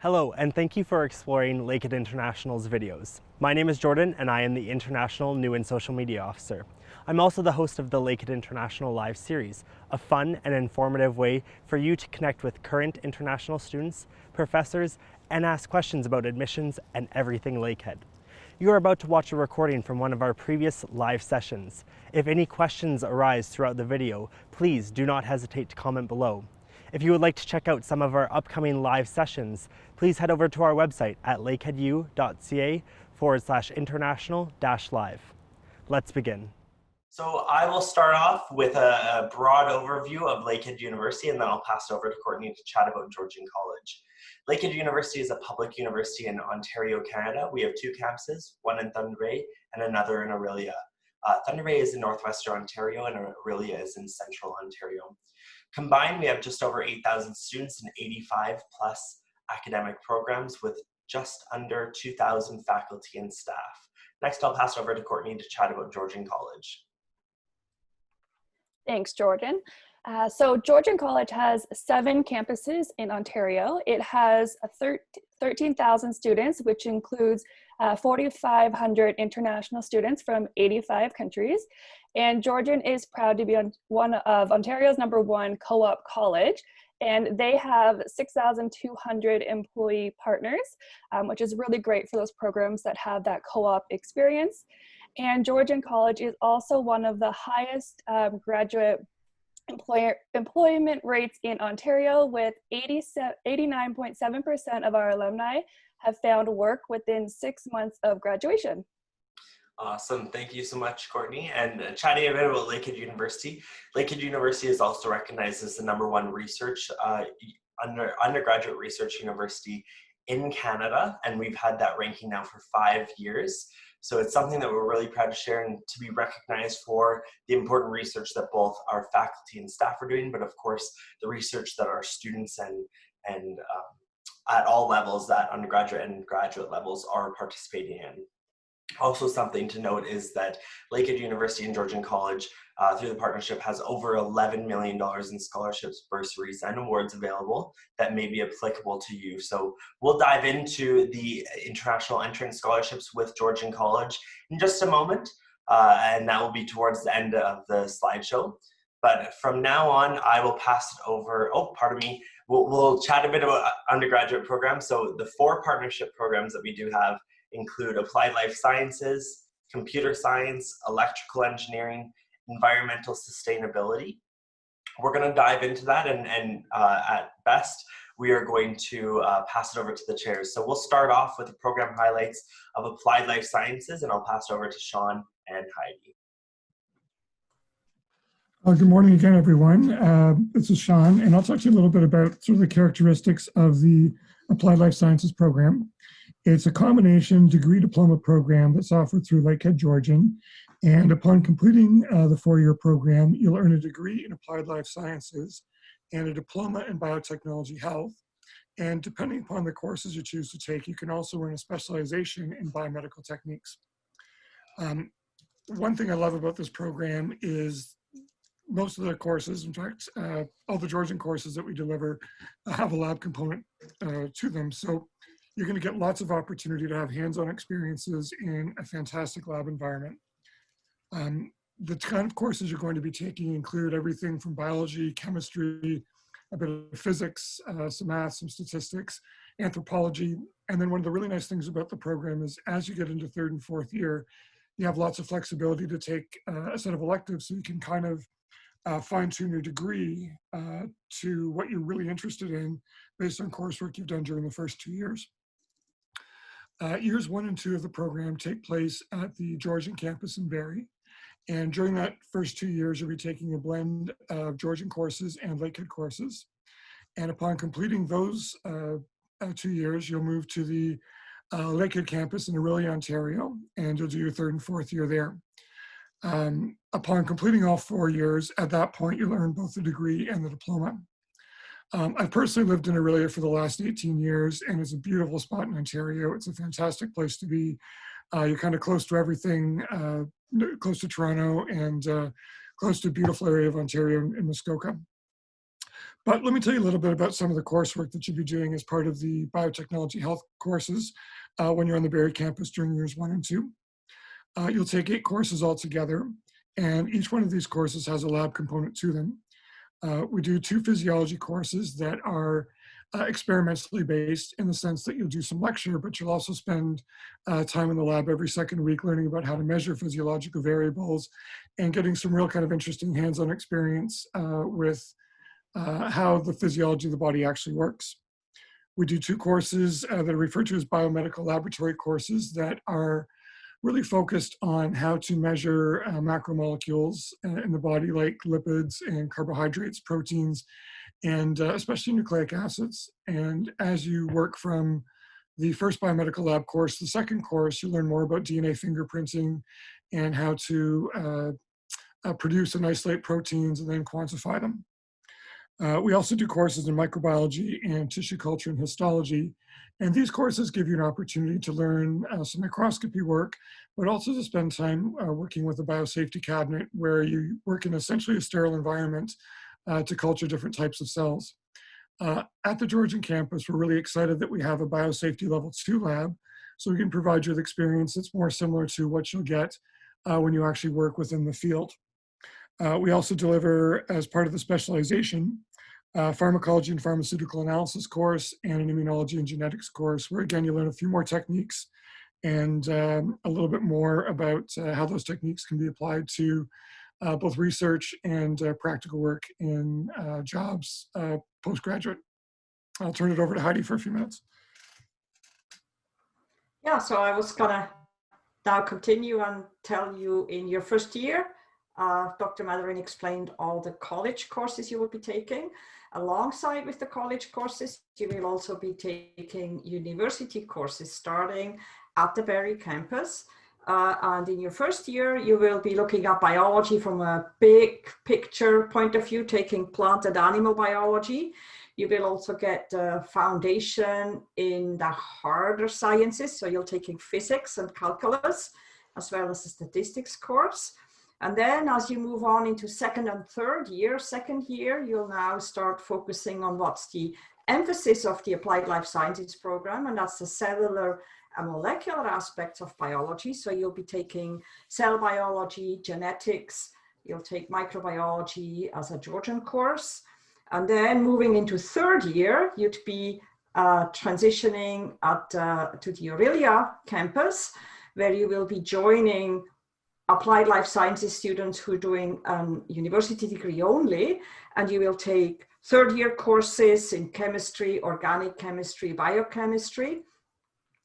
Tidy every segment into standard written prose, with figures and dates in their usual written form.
Hello, and thank you for exploring Lakehead International's videos. My name is Jordan, and I am the International New and Social Media Officer. I'm also the host of the Lakehead International Live series, a fun and informative way for you to connect with current international students, professors, and ask questions about admissions and everything Lakehead. You are about to watch a recording from one of our previous live sessions. If any questions arise throughout the video, please do not hesitate to comment below. If you would like to check out some of our upcoming live sessions, please head over to our website at lakeheadu.ca/international-live. Let's begin. So I will start off with a broad overview of Lakehead University, and then I'll pass it over to Courtney to chat about Georgian College. Lakehead University is a public university in Ontario, Canada. We have two campuses, one in Thunder Bay and another in Orillia. Thunder Bay is in northwestern Ontario and Orillia is in central Ontario. Combined, we have just over 8,000 students and 85 plus academic programs with just under 2,000 faculty and staff. Next, I'll pass it over to Courtney to chat about Georgian College. Thanks, Jordan. So Georgian College has 7 campuses in Ontario. It has 13,000 students, which includes 4,500 international students from 85 countries. And Georgian is proud to be one of Ontario's #1 co-op college. And they have 6,200 employee partners, which is really great for those programs that have that co-op experience. And Georgian College is also one of the highest graduate employment rates in Ontario, with 89.7% of our alumni have found work within 6 months of graduation. Awesome. Thank you so much, Courtney. And chatting a bit about Lakehead University. Lakehead University is also recognized as the #1 research undergraduate research university in Canada, and we've had that ranking now for 5 years. So it's something that we're really proud to share and to be recognized for the important research that both our faculty and staff are doing, but of course the research that our students and at all levels, that undergraduate and graduate levels, are participating in. Also, something to note is that Lakehead University and Georgian College, through the partnership, has over $11 million in scholarships, bursaries, and awards available that may be applicable to you. So we'll dive into the international entrance scholarships with Georgian College in just a moment, and that will be towards the end of the slideshow. But from now on, I will pass it over. Oh, pardon me. We'll chat a bit about undergraduate programs. So the 4 partnership programs that we do have include Applied Life Sciences, Computer Science, Electrical Engineering, Environmental Sustainability. We're going to dive into that, and at best, we are going to pass it over to the chairs. So we'll start off with the program highlights of Applied Life Sciences, and I'll pass it over to Sean and Heidi. Good morning again, everyone. This is Sean, and I'll talk to you a little bit about sort of the characteristics of the Applied Life Sciences program. It's a combination degree-diploma program that's offered through Lakehead-Georgian, and upon completing the 4-year program, you'll earn a degree in Applied Life Sciences and a diploma in Biotechnology Health. And depending upon the courses you choose to take, you can also earn a specialization in biomedical techniques. One thing I love about this program is most of the courses, in fact, all the Georgian courses that we deliver have a lab component to them. So you're going to get lots of opportunity to have hands-on experiences in a fantastic lab environment. The kind of courses you're going to be taking include everything from biology, chemistry, a bit of physics, some math, some statistics, anthropology. And then one of the really nice things about the program is as you get into 3rd and 4th year, you have lots of flexibility to take a set of electives, so you can kind of fine-tune your degree to what you're really interested in based on coursework you've done during the first 2 years. Years 1 and 2 of the program take place at the Georgian campus in Barrie. And during that first 2 years, you'll be taking a blend of Georgian courses and Lakehead courses. And upon completing those 2 years, you'll move to the Lakehead campus in Orillia, Ontario, and you'll do your 3rd and 4th year there. Upon completing all 4 years, at that point, you'll earn both the degree and the diploma. I've personally lived in Orillia for the last 18 years, and it's a beautiful spot in Ontario. It's a fantastic place to be. You're kind of close to everything, close to Toronto, and close to a beautiful area of Ontario in Muskoka. But let me tell you a little bit about some of the coursework that you'll be doing as part of the biotechnology health courses when you're on the Barrie campus during years 1 and 2. You'll take 8 courses altogether, and each one of these courses has a lab component to them. We do 2 physiology courses that are experimentally based in the sense that you'll do some lecture, but you'll also spend time in the lab every second week learning about how to measure physiological variables and getting some real kind of interesting hands-on experience with how the physiology of the body actually works. We do 2 courses that are referred to as biomedical laboratory courses that are really focused on how to measure macromolecules in the body, like lipids and carbohydrates, proteins, and especially nucleic acids. And as you work from the first biomedical lab course, the second course, you learn more about DNA fingerprinting and how to produce and isolate proteins and then quantify them. We also do courses in microbiology and tissue culture and histology. And these courses give you an opportunity to learn some microscopy work, but also to spend time working with a biosafety cabinet where you work in essentially a sterile environment to culture different types of cells. At the Georgian campus, we're really excited that we have a biosafety level 2 lab, so we can provide you with experience that's more similar to what you'll get when you actually work within the field. We also deliver, as part of the specialization, pharmacology and pharmaceutical analysis course and an immunology and genetics course, where again, you learn a few more techniques and a little bit more about how those techniques can be applied to both research and practical work in jobs postgraduate. I'll turn it over to Heidi for a few minutes. Yeah, so I was gonna now continue and tell you in your first year, Dr. Matherin explained all the college courses you will be taking. Alongside with the college courses, you will also be taking university courses starting at the Barrie campus. And in your first year, you will be looking at biology from a big picture point of view, taking plant and animal biology. You will also get a foundation in the harder sciences. So you're taking physics and calculus, as well as a statistics course. And then as you move on into second year, you'll now start focusing on what's the emphasis of the applied life sciences program, and that's the cellular and molecular aspects of biology. So you'll be taking cell biology, genetics, you'll take microbiology as a Georgian course. And then moving into third year, you'd be transitioning to the Aurelia campus, where you will be joining applied life sciences students who are doing university degree only, and you will take third year courses in chemistry, organic chemistry, biochemistry.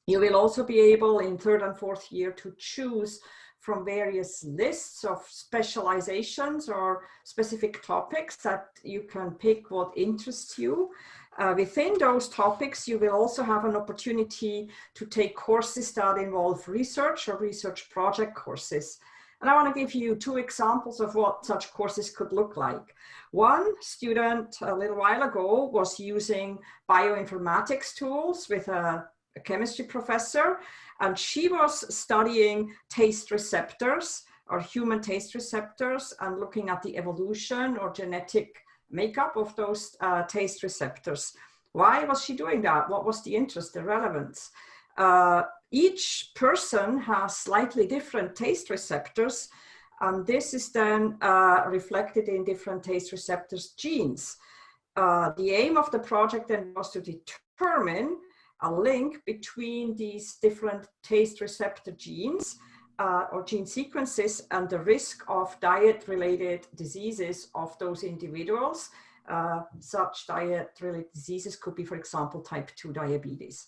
You will also be able in third and fourth year to choose from various lists of specializations or specific topics that you can pick what interests you. Within those topics, you will also have an opportunity to take courses that involve research or research project courses. And I want to give you 2 examples of what such courses could look like. One student a little while ago was using bioinformatics tools with a chemistry professor, and she was studying taste receptors or human taste receptors and looking at the evolution or genetic makeup of those taste receptors. Why was she doing that? What was the interest, the relevance? Each person has slightly different taste receptors, and this is then reflected in different taste receptors genes. The aim of the project then was to determine a link between these different taste receptor genes or gene sequences and the risk of diet-related diseases of those individuals. Such diet-related diseases could be, for example, type 2 diabetes.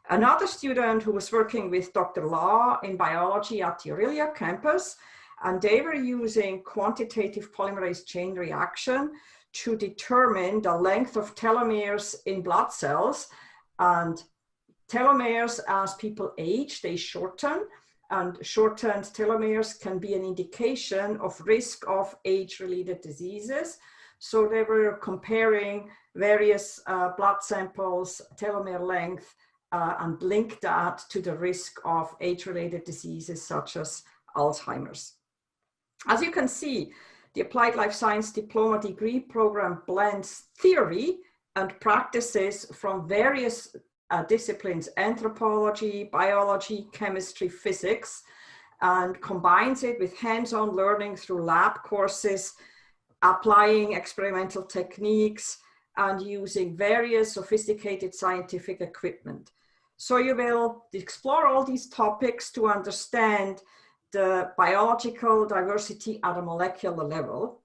Another student who was working with Dr. Law in biology at the Aurelia campus, and they were using quantitative polymerase chain reaction to determine the length of telomeres in blood cells. And telomeres, as people age, they shorten, and shortened telomeres can be an indication of risk of age-related diseases. So they were comparing various blood samples, telomere length, and linked that to the risk of age-related diseases such as Alzheimer's. As you can see, The Applied Life Science Diploma degree program blends theory and practices from various disciplines, anthropology, biology, chemistry, physics, and combines it with hands-on learning through lab courses, applying experimental techniques, and using various sophisticated scientific equipment. So you will explore all these topics to understand the biological diversity at a molecular level.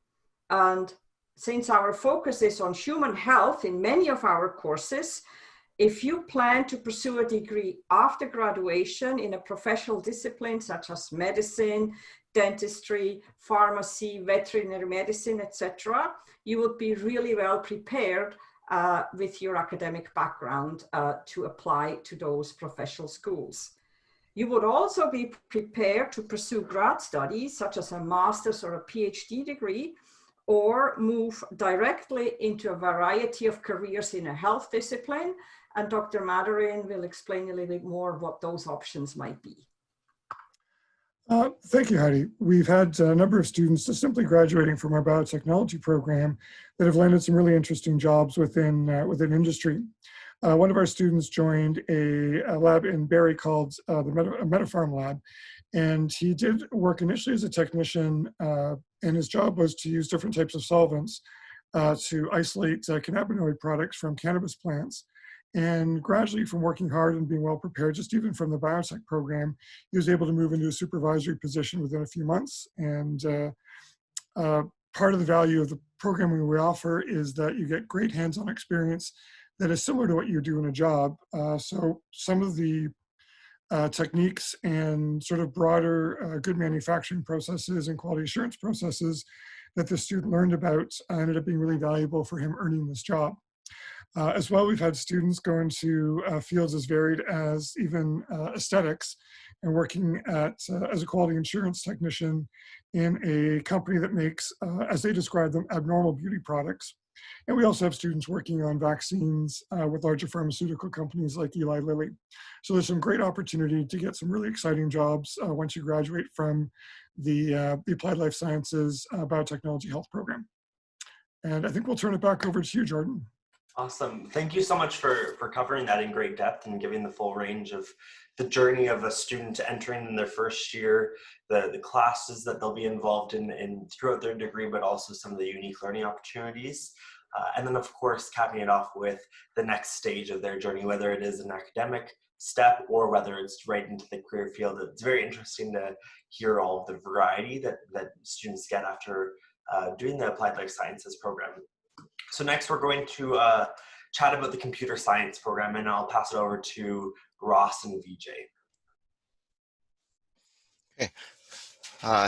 And since our focus is on human health in many of our courses, if you plan to pursue a degree after graduation in a professional discipline such as medicine, dentistry, pharmacy, veterinary medicine, etc., you would be really well prepared with your academic background to apply to those professional schools. You would also be prepared to pursue grad studies such as a master's or a PhD degree, or move directly into a variety of careers in a health discipline. And Dr. Madarin will explain a little bit more what those options might be. Thank you, Heidi. We've had a number of students just simply graduating from our biotechnology program that have landed some really interesting jobs within industry. One of our students joined a lab in Barrie called the Metapharm Lab, and he did work initially as a technician, and his job was to use different types of solvents to isolate cannabinoid products from cannabis plants. And gradually, from working hard and being well prepared, just even from the biotech program, he was able to move into a supervisory position within a few months. And part of the value of the program we offer is that you get great hands-on experience that is similar to what you do in a job. So some of the techniques and sort of broader good manufacturing processes and quality assurance processes that the student learned about ended up being really valuable for him earning this job. As well, we've had students go into fields as varied as even aesthetics and working as a quality assurance technician in a company that makes, as they describe them, abnormal beauty products. And we also have students working on vaccines with larger pharmaceutical companies like Eli Lilly. So there's some great opportunity to get some really exciting jobs once you graduate from the Applied Life Sciences Biotechnology Health program. And I think we'll turn it back over to you, Jordan. Awesome. Thank you so much for covering that in great depth and giving the full range of the journey of a student entering in their first year, the classes that they'll be involved in throughout their degree, but also some of the unique learning opportunities. And then, of course, capping it off with the next stage of their journey, whether it is an academic step or whether it's right into the career field. It's very interesting to hear all of the variety that students get after doing the Applied Life Sciences program. So next we're going to chat about the computer science program, and I'll pass it over to Ross and VJ. Okay,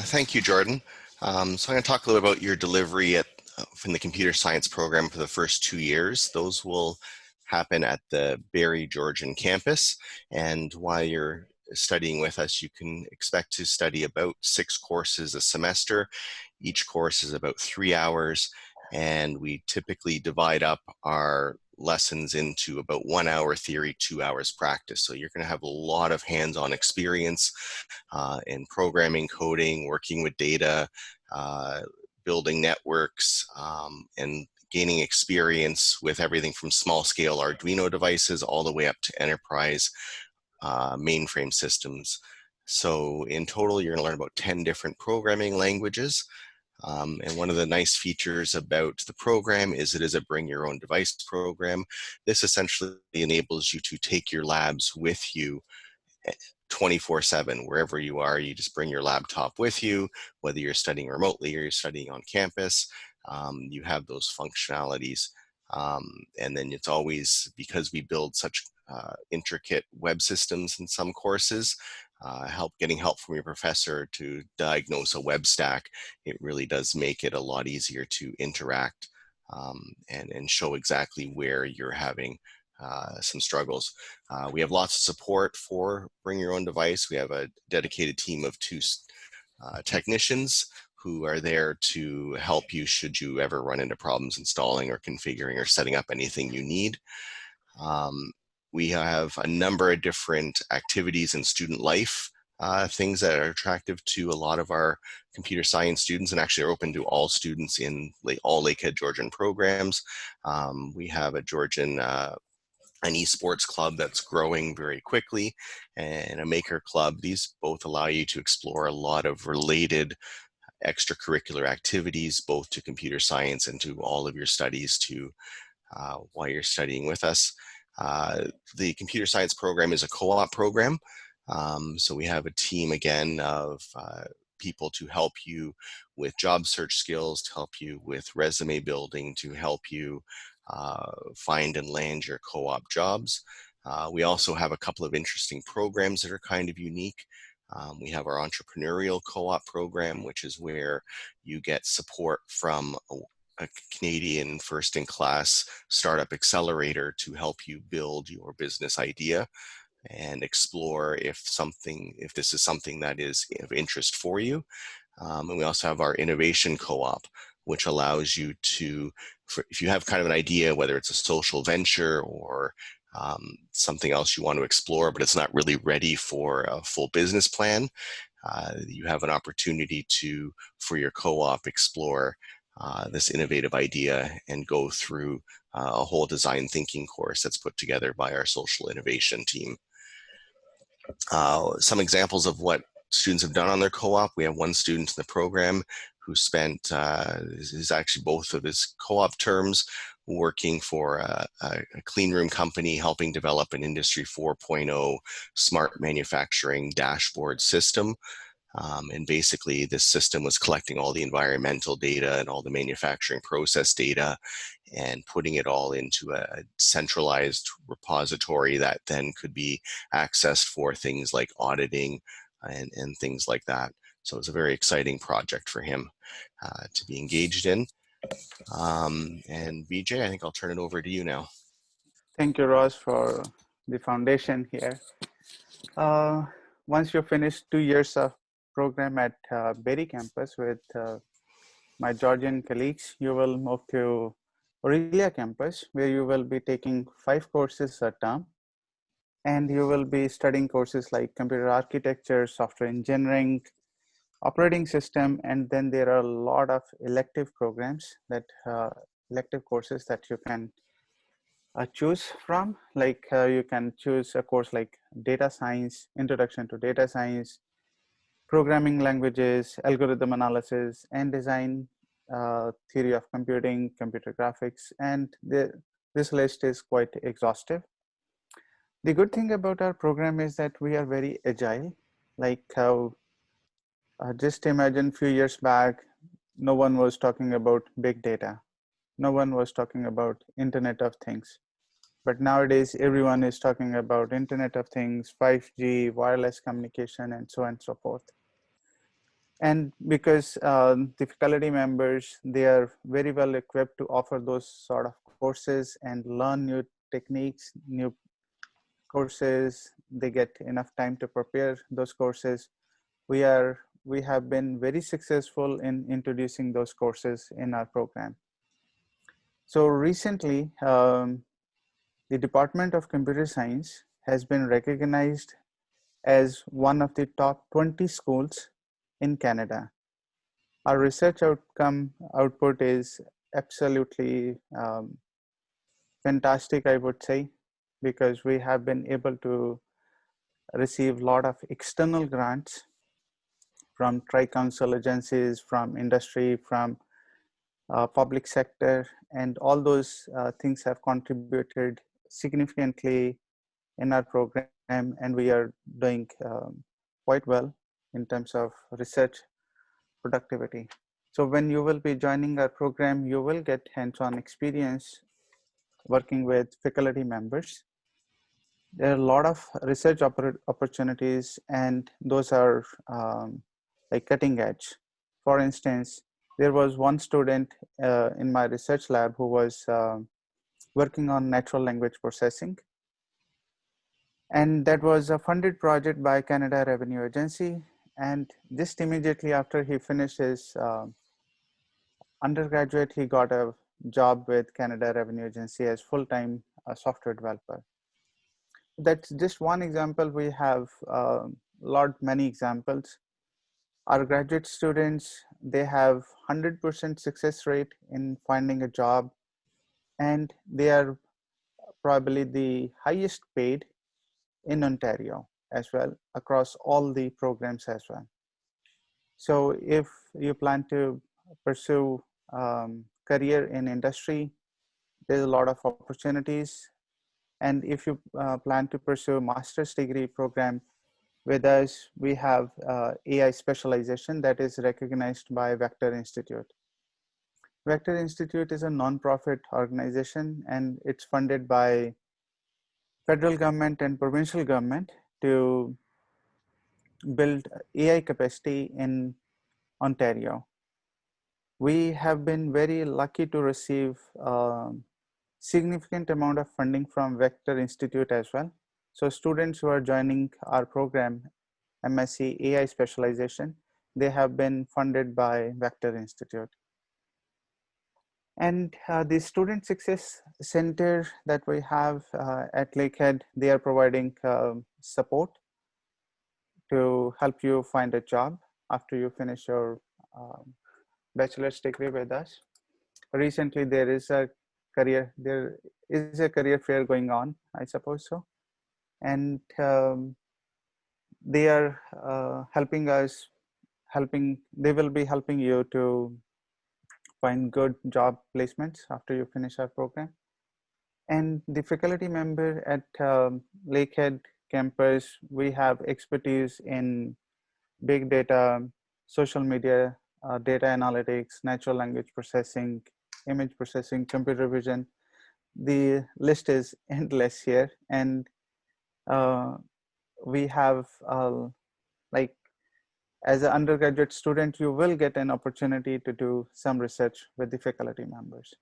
thank you, Jordan. So I'm going to talk a little about your delivery from the computer science program for the first 2 years. Those will happen at the Lakehead-Georgian campus, and while you're studying with us, you can expect to study about 6 courses a semester. Each course is about 3 hours. And we typically divide up our lessons into about 1 hour theory, 2 hours practice. So you're going to have a lot of hands-on experience in programming, coding, working with data, building networks, and gaining experience with everything from small-scale Arduino devices all the way up to enterprise mainframe systems. So in total, you're going to learn about 10 different programming languages. And one of the nice features about the program is it is a bring your own device program. This essentially enables you to take your labs with you 24/7, wherever you are. You just bring your laptop with you, whether you're studying remotely or you're studying on campus. You have those functionalities. And then it's always, because we build such intricate web systems in some courses, getting help from your professor to diagnose a web stack, it really does make it a lot easier to interact and show exactly where you're having some struggles. We have lots of support for Bring Your Own Device. We have a dedicated team of 2 technicians who are there to help you should you ever run into problems installing or configuring or setting up anything you need. We have a number of different activities in student life things that are attractive to a lot of our computer science students, and actually are open to all students in all Lakehead-Georgian programs. We have a Georgian an esports club that's growing very quickly, and a maker club. These both allow you to explore a lot of related extracurricular activities, both to computer science and to all of your studies while you're studying with us. The computer science program is a co-op program. So we have a team again of people to help you with job search skills, to help you with resume building, to help you find and land your co-op jobs. We also have a couple of interesting programs that are kind of unique. We have our entrepreneurial co-op program, which is where you get support from a Canadian first-in-class startup accelerator to help you build your business idea and explore if this is something that is of interest for you. And we also have our innovation co-op, which allows you to, if you have kind of an idea, whether it's a social venture or something else you want to explore, but it's not really ready for a full business plan, you have an opportunity to, for your co-op, explore this innovative idea and go through a whole design thinking course that's put together by our social innovation team. Some examples of what students have done on their co-op. We have one student in the program who spent is actually both of his co-op terms working for a clean room company, helping develop an Industry 4.0 smart manufacturing dashboard system. And basically this system was collecting all the environmental data and all the manufacturing process data and putting it all into a centralized repository that then could be accessed for things like auditing and things like that. So it's a very exciting project for him to be engaged in. And Vijay, I think I'll turn it over to you now. Thank you, Ross, for the foundation here. Once you finish 2 years of program at Berry campus with my Georgian colleagues, you will move to Aurelia campus, where you will be taking 5 courses a term. And you will be studying courses like computer architecture, software engineering, operating system, and then there are a lot of elective programs that elective courses that you can choose from. Like you can choose a course like data science, introduction to data science, programming languages, algorithm analysis, and design, theory of computing, computer graphics, and this list is quite exhaustive. The good thing about our program is that we are very agile. Like how just imagine a few years back, no one was talking about big data. No one was talking about Internet of Things. But nowadays, everyone is talking about Internet of Things, 5G, wireless communication, and so on and so forth. And because the faculty members, they are very well equipped to offer those sort of courses and learn new techniques, new courses, they get enough time to prepare those courses. We have been very successful in introducing those courses in our program. So recently, the Department of Computer Science has been recognized as one of the top 20 schools in Canada. Our research output is absolutely fantastic, I would say, because we have been able to receive a lot of external grants from tri-council agencies, from industry, from public sector, and all those things have contributed significantly in our program, and we are doing quite well in terms of research productivity. So when you will be joining our program, you will get hands-on experience working with faculty members. There are a lot of research opportunities, and those are like cutting edge. For instance, there was one student in my research lab who was working on natural language processing. And that was a funded project by Canada Revenue Agency. And just immediately after he finished his undergraduate, he got a job with Canada Revenue Agency as full-time software developer. That's just one example. We have many examples. Our graduate students, they have 100% success rate in finding a job, and they are probably the highest paid in Ontario as well, across all the programs as well. So if you plan to pursue career in industry, there's a lot of opportunities. And if you plan to pursue master's degree program with us, we have AI specialization that is recognized by Vector Institute. Vector Institute is a non-profit organization, and it's funded by federal government and provincial government to build AI capacity in Ontario. We have been very lucky to receive significant amount of funding from Vector Institute as well. So students who are joining our program, MSc AI specialization, they have been funded by Vector Institute. And the Student Success Center that we have at Lakehead, they are providing support to help you find a job after you finish your bachelor's degree with us. Recently, there is a career fair going on, I suppose so. And they are they will be helping you to find good job placements after you finish our program. And the faculty member at Lakehead campus, we have expertise in big data, social media, data analytics, natural language processing, image processing, computer vision. The list is endless here. And we have like, as an undergraduate student, you will get an opportunity to do some research with the faculty members.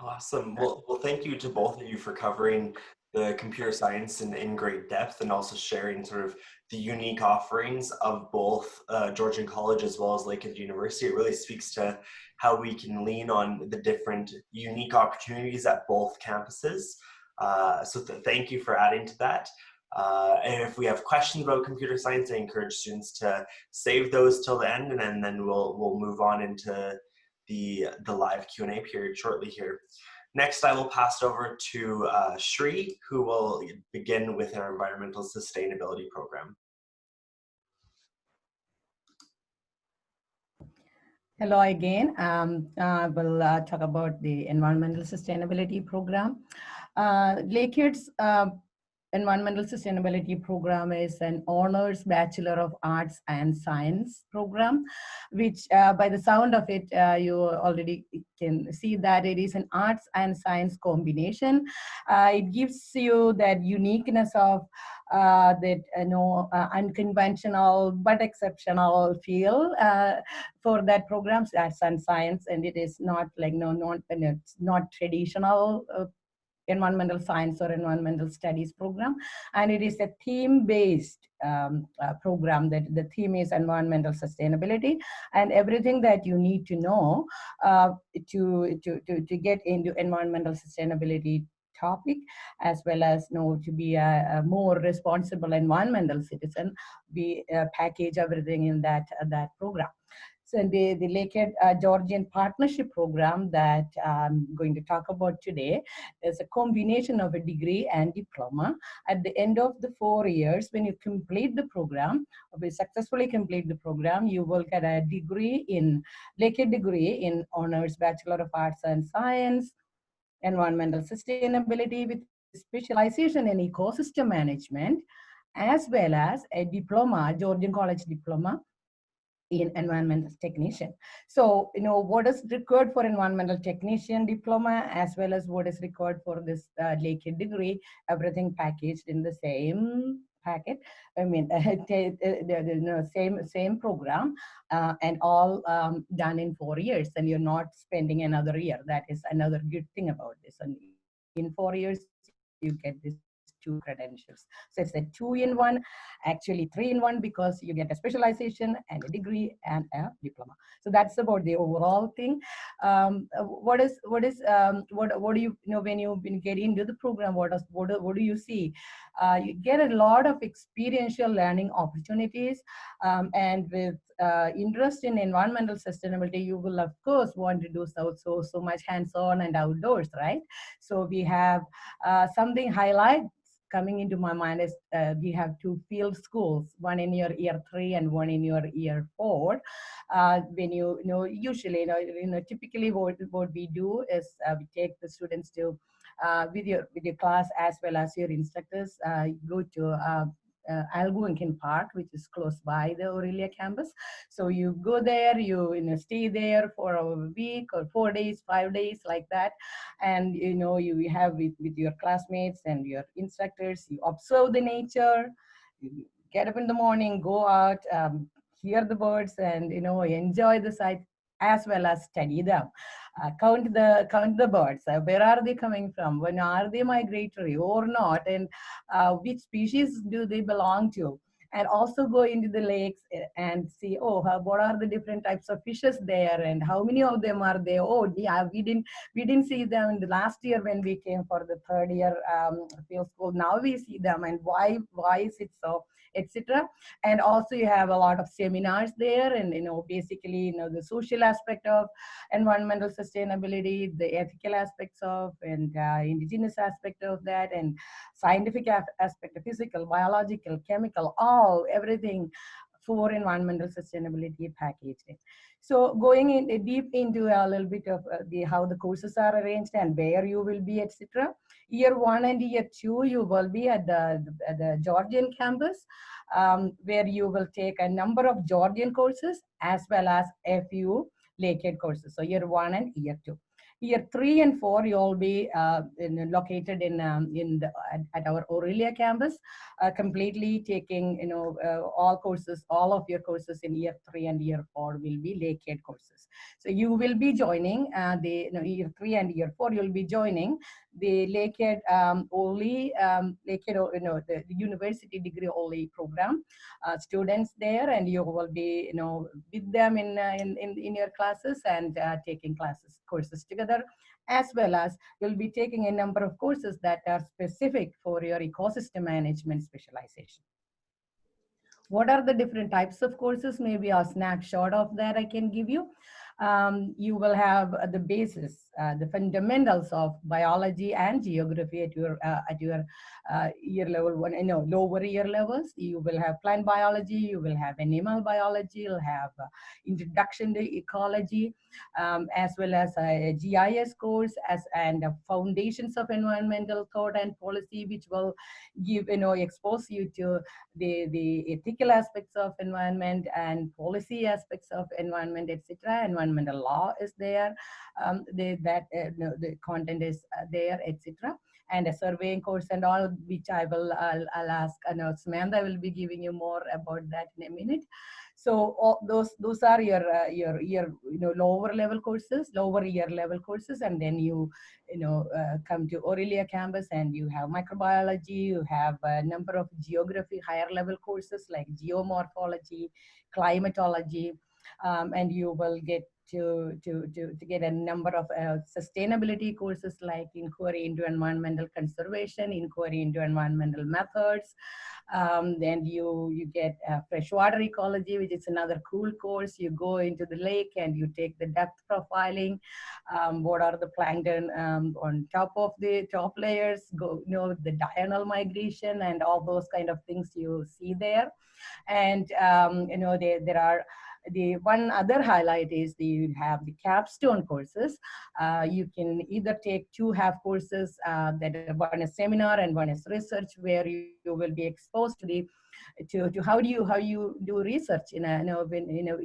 Awesome. Well, thank you to both of you for covering the computer science in great depth, and also sharing sort of the unique offerings of both Georgian College as well as Lakehead University. It really speaks to how we can lean on the different unique opportunities at both campuses. So thank you for adding to that. And if we have questions about computer science, I encourage students to save those till the end, and then we'll move on into the live Q&A period shortly here. Next, I will pass it over to Shri, who will begin with our environmental sustainability program. Hello again. We'll talk about the environmental sustainability program. Lakehead's environmental sustainability program is an honors Bachelor of Arts and Science program, which by the sound of it, you already can see that it is an arts and science combination. It gives you that uniqueness of that unconventional but exceptional feel for that program, arts and science, and it is not like not traditional environmental science or environmental studies program, and it is a theme-based program. That the theme is environmental sustainability, and everything that you need to know to get into environmental sustainability topic, as well as to be a more responsible environmental citizen. We package everything in that program. So the Lakehead-Georgian partnership program that I'm going to talk about today is a combination of a degree and diploma. At the end of the 4 years, when you complete the program, or we successfully complete the program, you will get a degree in Lakehead degree in honors Bachelor of Arts and Science, environmental sustainability with specialization in ecosystem management, as well as a diploma, Georgian College diploma in environmental technician. So, what is required for environmental technician diploma, as well as what is required for this Lakehead degree, everything packaged in the same packet. I mean, same program, and all done in 4 years, and you're not spending another year. That is another good thing about this. And in 4 years, you get these 2 credentials. So it's a 2-in-1, actually 3-in-1, because you get a specialization and a degree and a diploma. So that's about the overall thing. What do you know when you get into the program? What do you see? You get a lot of experiential learning opportunities, and with interest in environmental sustainability, you will of course want to do so much hands-on and outdoors, right? So we have something highlights coming into my mind is we have 2 field schools, one in your year 3 and one in your year 4. When usually typically what we do is we take the students to with your class as well as your instructors, go to Algonquin Park, which is close by the Aurelia campus. So you go there, you stay there for a week or 4 days, 5 days, like that, and you have with your classmates and your instructors, you observe the nature, you get up in the morning, go out, hear the birds, and enjoy the sight as well as study them. Count the birds. Where are they coming from? When are they migratory or not? And which species do they belong to? And also go into the lakes and see, what are the different types of fishes there, and how many of them are there? Oh, yeah, we didn't see them in the last year when we came for the 3rd year field school. Now we see them, and why is it so, etc. And also you have a lot of seminars there, and basically the social aspect of environmental sustainability, the ethical aspects of, and indigenous aspect of that, and scientific aspect of physical, biological, chemical, everything for environmental sustainability packaged in. So going in deep into a little bit of how the courses are arranged and where you will be, etc. Year 1 and year 2, you will be at the Georgian campus, where you will take a number of Georgian courses as well as a few Lakehead courses. So year 1 and year 2. Year 3 and 4, you'll be located at our Aurelia campus, completely taking all of your courses in year 3 and year 4 will be Lakehead courses. So you will be joining year 3 and year 4. You'll be joining the Lakehead the university degree only program students there, and you will be with them in your classes and taking courses together, as well as you'll be taking a number of courses that are specific for your ecosystem management specialization. What are the different types of courses? Maybe a snapshot of that I can give you. You will have the basis, the fundamentals of biology and geography at your year level 1, lower year levels. You will have plant biology, you will have animal biology, you'll have introduction to ecology, as well as a GIS course and foundations of environmental thought and policy, which will give expose you to the ethical aspects of environment and policy aspects of environment, etc. Environmental law is there, the content is there, etc. And a surveying course and all, which I'll ask Samantha will be giving you more about that in a minute. So all those are your lower level courses, lower year level courses, and then you come to Aurelia campus and you have microbiology, you have a number of geography higher level courses like geomorphology, climatology, and you will get to get a number of sustainability courses like inquiry into environmental conservation, inquiry into environmental methods. Then you get freshwater ecology, which is another cool course. You go into the lake and you take the depth profiling. What are the plankton on top of the top layers? The diurnal migration and all those kind of things you see there. And there are the one other highlight is you have the capstone courses. You can either take 2 half courses that one is seminar and one is research, where you will be exposed to how you do research in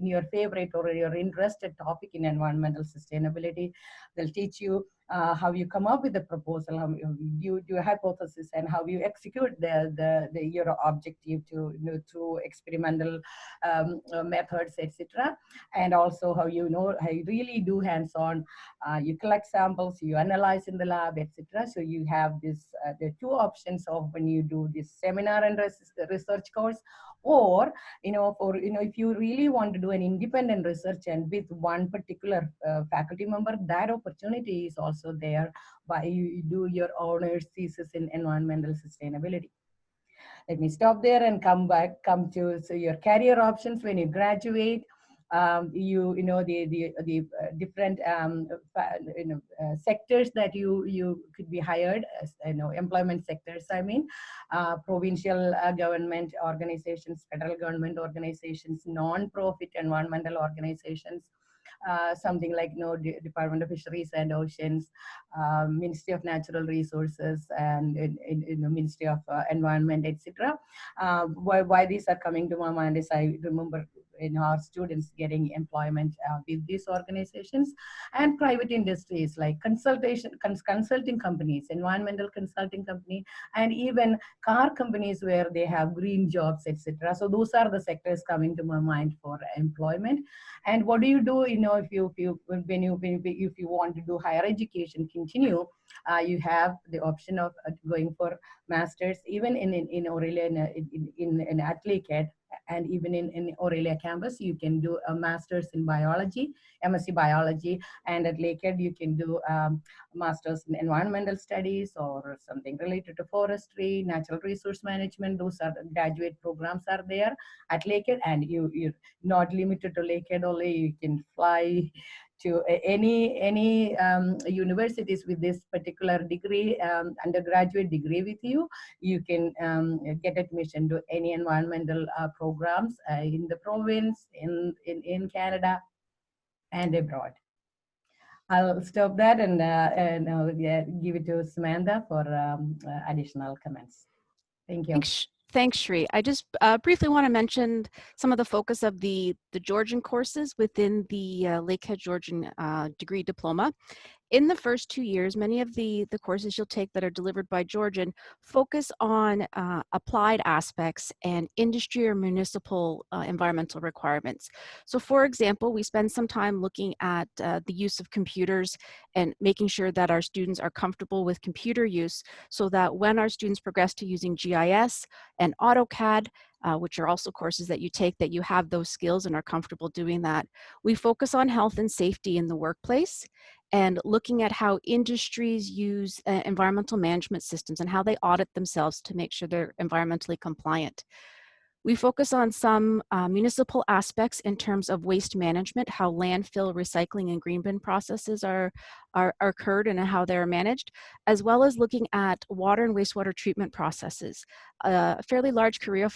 your favorite or your interested topic in environmental sustainability. They'll teach you how you come up with the proposal, how you do a hypothesis, and how you execute your objective to, through experimental methods, etc. And also how you really do hands-on. You collect samples, you analyze in the lab, etc. So you have this the two options of when you do this seminar and research course, or if you really want to do an independent research and with one particular faculty member, that opportunity is also there by you do your honors thesis in environmental sustainability. Let me stop there and come to your career options when you graduate. The different sectors that you could be hired as, employment sectors, I mean, provincial government organizations, federal government organizations, non-profit environmental organizations, something like Department of Fisheries and Oceans, Ministry of Natural Resources, and in the Ministry of Environment, etc. Why these are coming to my mind is I remember our students getting employment with these organizations, and private industries like consulting companies, environmental consulting company, and even car companies where they have green jobs, etc. So those are the sectors coming to my mind for employment. And what do you do, if you want to do higher education, continue, you have the option of going for masters, even in Aurelia, in at Lakehead, and even in Aurelia campus, you can do a master's in biology, MSc biology, and at Lakehead you can do master's in environmental studies or something related to forestry, natural resource management. Those are the graduate programs are there at Lakehead, and you're not limited to Lakehead only. You can fly to any universities with this particular degree, undergraduate degree with you. You can get admission to any environmental programs in the province, in Canada, and abroad. I'll stop that and give it to Samantha for additional comments. Thank you. Thanks, Shri. I just briefly want to mention some of the focus of the Georgian courses within the Lakehead-Georgian degree diploma. In the first 2 years, many of the courses you'll take that are delivered by Georgian focus on applied aspects and industry or municipal environmental requirements. So for example, we spend some time looking at the use of computers and making sure that our students are comfortable with computer use, so that when our students progress to using GIS and AutoCAD, which are also courses that you take, that you have those skills and are comfortable doing that. We focus on health and safety in the workplace, and looking at how industries use environmental management systems and how they audit themselves to make sure they're environmentally compliant. We focus on some municipal aspects in terms of waste management, how landfill, recycling, and green bin processes are occurred and how they're managed, as well as looking at water and wastewater treatment processes. A fairly large career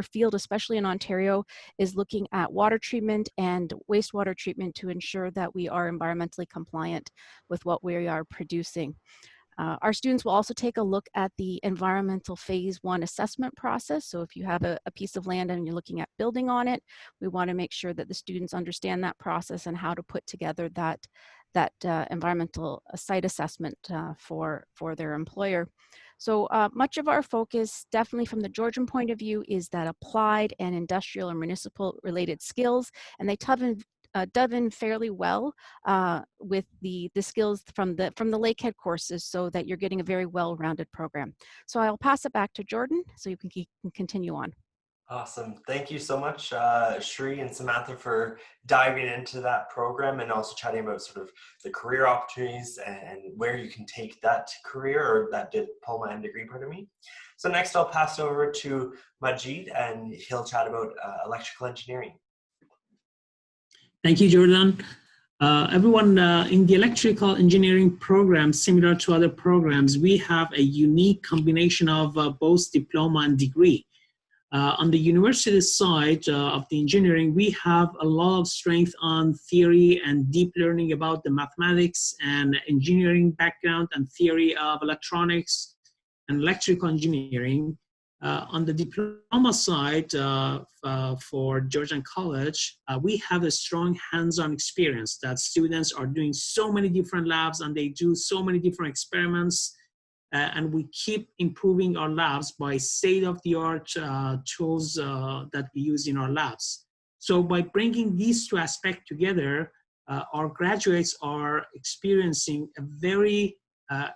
field, especially in Ontario, is looking at water treatment and wastewater treatment to ensure that we are environmentally compliant with what we are producing. Our students will also take a look at the environmental phase 1 assessment process. So if you have a piece of land and you're looking at building on it, we want to make sure that the students understand that process and how to put together that environmental site assessment for their employer. So much of our focus, definitely from the Georgian point of view, is that applied and industrial or municipal related skills, and they dove in fairly well with the skills from the Lakehead courses, so that you're getting a very well-rounded program. So I'll pass it back to Jordan so you can continue on. Awesome. Thank you so much, Shri and Samantha, for diving into that program and also chatting about sort of the career opportunities and where you can take that career, or that diploma and degree, pardon me. So next I'll pass over to Majid, and he'll chat about electrical engineering. Thank you, Jordan. Everyone, in the electrical engineering program, similar to other programs, we have a unique combination of both diploma and degree. On the university side of the engineering, we have a lot of strength on theory and deep learning about the mathematics and engineering background and theory of electronics and electrical engineering. On the diploma side, for Georgian College, we have a strong hands-on experience that students are doing so many different labs and they do so many different experiments, and we keep improving our labs by state-of-the-art tools that we use in our labs. So by bringing these two aspects together, our graduates are experiencing a very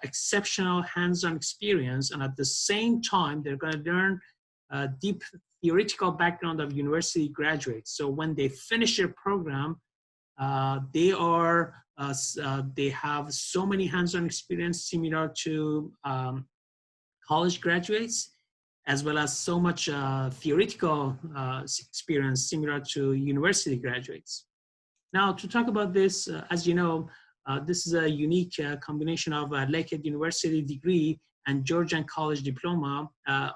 exceptional hands-on experience, and at the same time they're going to learn deep theoretical background of university graduates. So when they finish their program, they have so many hands-on experience similar to college graduates, as well as so much theoretical experience similar to university graduates. Now, to talk about this, as you know, this is a unique combination of Lakehead University degree and Georgian College diploma.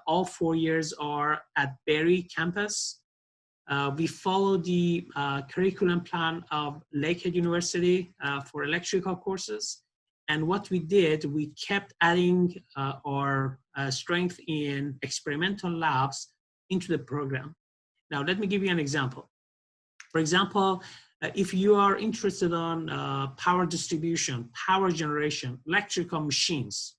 All 4 years are at Berry campus. We follow the curriculum plan of Lakehead University for electrical courses. And what we did, we kept adding our strength in experimental labs into the program. Now, let me give you an example. For example, if you are interested on power distribution, power generation, electrical machines,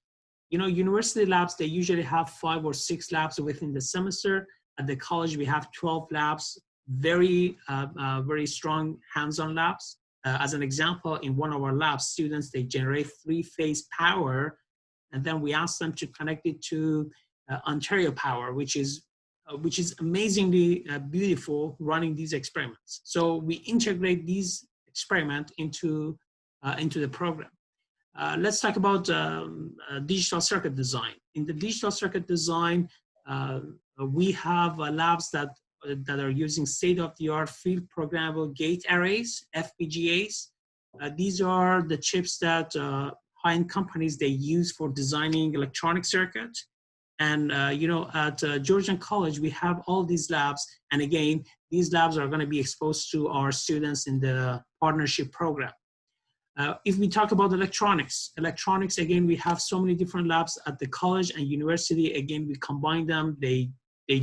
you know, university labs, they usually have 5 or 6 labs within the semester. At the college, we have 12 labs, very strong hands-on labs. As an example, in one of our labs, students, they generate 3-phase power, and then we ask them to connect it to Ontario Power, which is amazingly beautiful running these experiments. So we integrate these experiments into the program. Let's talk about digital circuit design. In the digital circuit design, we have labs that are using state-of-the-art field programmable gate arrays, FPGAs. These are the chips that high-end companies, they use for designing electronic circuits. And you know, at Georgian College, we have all these labs. And again, these labs are going to be exposed to our students in the partnership program. If we talk about electronics, again, we have so many different labs at the college and university. Again, we combine them. They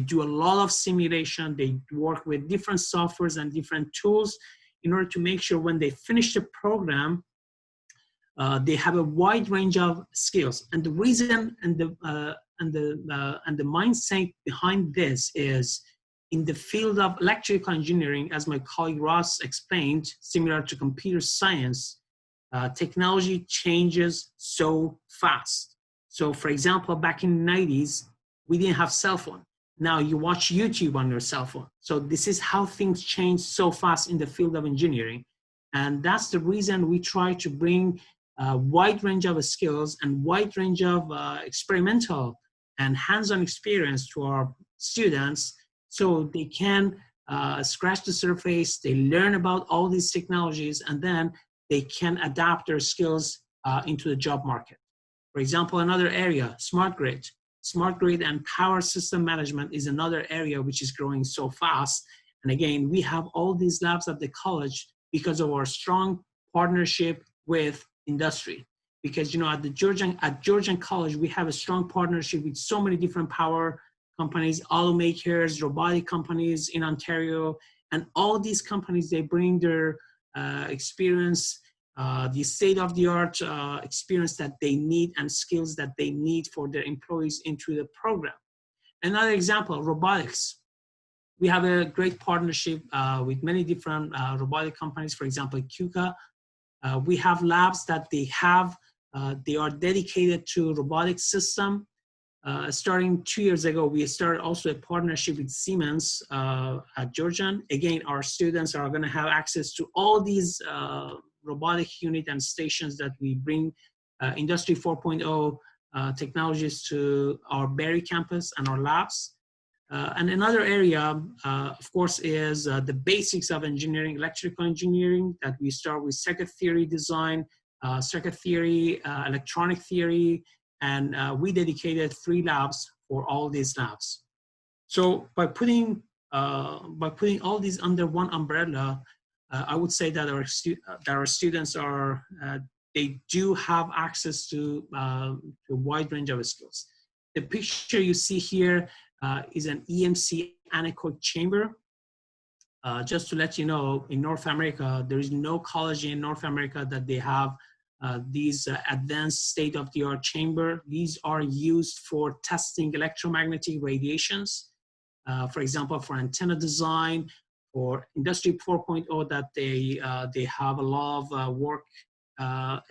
do a lot of simulation. They work with different softwares and different tools in order to make sure when they finish the program, they have a wide range of skills. And the reason and the mindset behind this is, in the field of electrical engineering, as my colleague Ross explained, similar to computer science, technology changes so fast. So for example, back in the 90s, we didn't have cell phone. Now you watch YouTube on your cell phone. So this is how things change so fast in the field of engineering. And that's the reason we try to bring a wide range of skills and wide range of experimental and hands-on experience to our students, so they can scratch the surface, they learn about all these technologies, and then they can adapt their skills into the job market. For example, another area, smart grid. Smart grid and power system management is another area which is growing so fast. And again, we have all these labs at the college because of our strong partnership with industry. Because, you know, at Georgian College, we have a strong partnership with so many different power companies, automakers, robotic companies in Ontario, and all these companies, they bring their experience, the state-of-the-art experience that they need and skills that they need for their employees into the program. Another example, robotics. We have a great partnership with many different robotic companies. For example, KUKA. We have labs that they are dedicated to robotic system. Starting 2 years ago, we started also a partnership with Siemens at Georgian. Again, our students are going to have access to all these robotic unit and stations that we bring Industry 4.0 technologies to our Berry campus and our labs. And another area, of course, is the basics of engineering, electrical engineering, that we start with circuit theory design, circuit theory, electronic theory, and we dedicated 3 labs for all these labs. So by putting all these under one umbrella, I would say that our students are, they do have access to a wide range of skills. The picture you see here is an EMC anechoic chamber. Just to let you know, in North America, there is no college in North America that they have these advanced state-of-the-art chamber. These are used for testing electromagnetic radiations. For example, for antenna design, or Industry 4.0, that they have a lot of work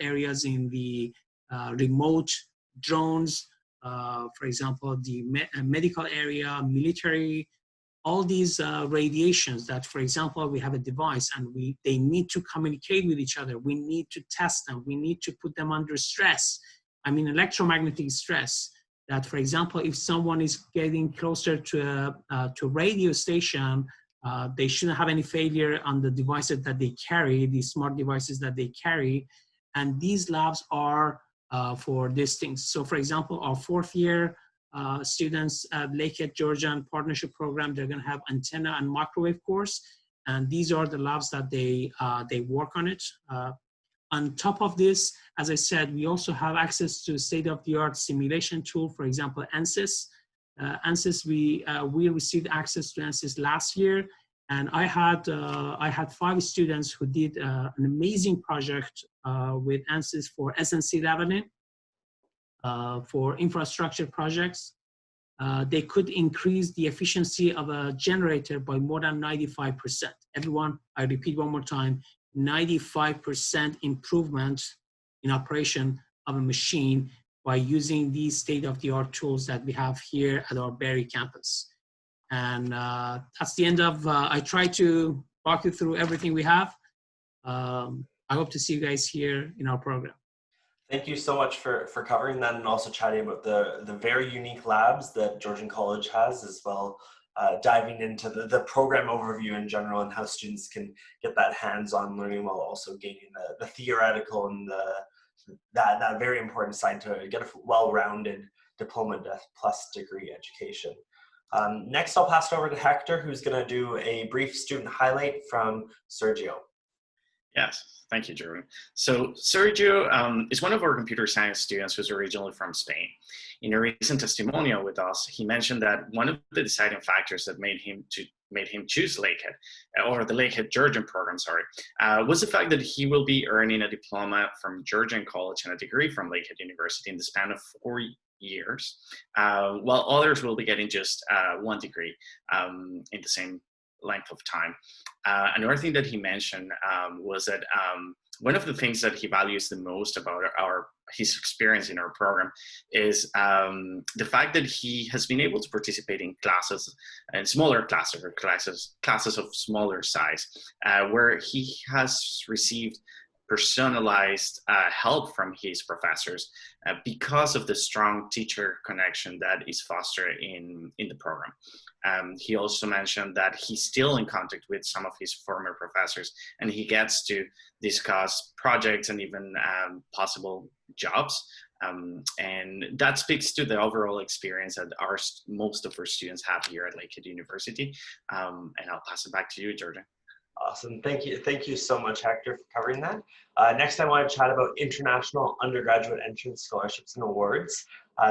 areas in the remote drones, for example, the medical area, military, all these radiations that, for example, we have a device and they need to communicate with each other. We need to test them. We need to put them under stress. I mean, electromagnetic stress. That, for example, if someone is getting closer to a radio station, they shouldn't have any failure on the devices that they carry, the smart devices that they carry. And these labs are for these things. So, for example, our fourth year students at Lakehead-Georgian partnership program, they're going to have antenna and microwave course. And these are the labs that they work on it. On top of this, as I said, we also have access to state-of-the-art simulation tool, for example, ANSYS. ANSYS, we received access to ANSYS last year, and I had 5 students who did an amazing project with ANSYS for SNC leveling for infrastructure projects. They could increase the efficiency of a generator by more than 95%. Everyone, I repeat one more time, 95% improvement in operation of a machine by using these state-of-the-art tools that we have here at our Barrie campus. And that's the end of, I tried to walk you through everything we have. I hope to see you guys here in our program. Thank you so much for covering that, and also chatting about the very unique labs that Georgian College has, as well diving into the program overview in general and how students can get that hands-on learning while also gaining the theoretical and that very important side to get a well-rounded diploma plus degree education. Next, I'll pass it over to Hector, who's going to do a brief student highlight from Sergio. Yes, thank you, Jordan. So Sergio is one of our computer science students who's originally from Spain. In a recent testimonial with us, he mentioned that one of the deciding factors that made him choose Lakehead, or the Lakehead-Georgian program, was the fact that he will be earning a diploma from Georgian College and a degree from Lakehead University in the span of 4 years, while others will be getting just 1 degree in the same length of time. Another thing that he mentioned was that one of the things that he values the most about his experience in our program is the fact that he has been able to participate in classes and smaller classes, or classes of smaller size, where he has received personalized help from his professors because of the strong teacher connection that is fostered in the program. He also mentioned that he's still in contact with some of his former professors, and he gets to discuss projects and even possible jobs. And that speaks to the overall experience that most of our students have here at Lakehead University. And I'll pass it back to you, Jordan. Awesome. Thank you so much, Hector, for covering that. Next, I want to chat about international undergraduate entrance scholarships and awards.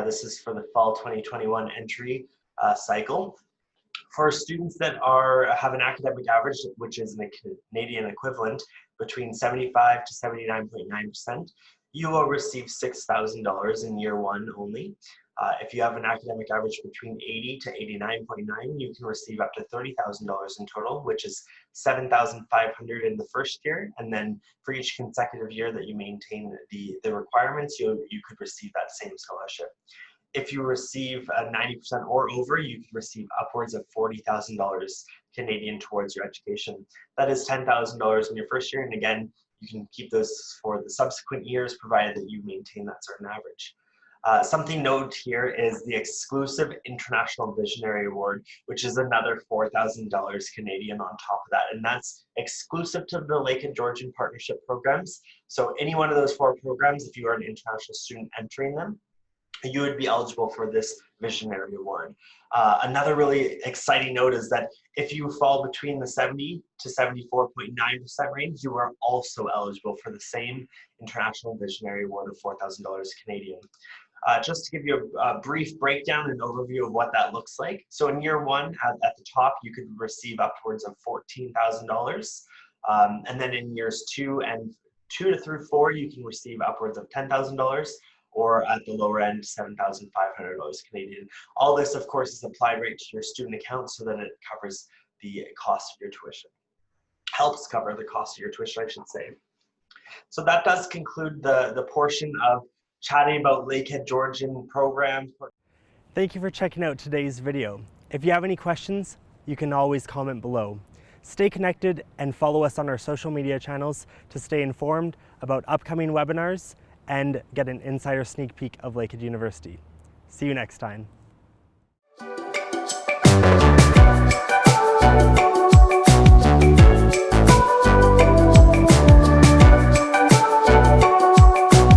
This is for the fall 2021 entry cycle. For students that have an academic average, which is the Canadian equivalent, between 75 to 79.9%, you will receive $6,000 in year 1 only. If you have an academic average between 80 to 89.9, you can receive up to $30,000 in total, which is $7,500 in the first year. And then for each consecutive year that you maintain the requirements, you could receive that same scholarship. If you receive 90% or over, you can receive upwards of $40,000 Canadian towards your education. That is $10,000 in your first year. And again, you can keep those for the subsequent years, provided that you maintain that certain average. Something note here is the exclusive International Visionary Award, which is another $4,000 Canadian on top of that. And that's exclusive to the Lakehead-Georgian partnership programs. So any one of those 4 programs, if you are an international student entering them, you would be eligible for this Visionary Award. Another really exciting note is that if you fall between the 70 to 74.9% range, you are also eligible for the same International Visionary Award of $4,000 Canadian. Just to give you a brief breakdown and overview of what that looks like. So in year one, at the top, you could receive upwards of $14,000. And then in years 2 through 4, you can receive upwards of $10,000, or at the lower end, $7,500 Canadian. All this, of course, is applied right to your student account so that it covers the cost of your tuition. Helps cover the cost of your tuition, I should say. So that does conclude the portion of chatting about Lakehead-Georgian programs. Thank you for checking out today's video. If you have any questions, you can always comment below. Stay connected and follow us on our social media channels to stay informed about upcoming webinars and get an insider sneak peek of Lakehead University. See you next time.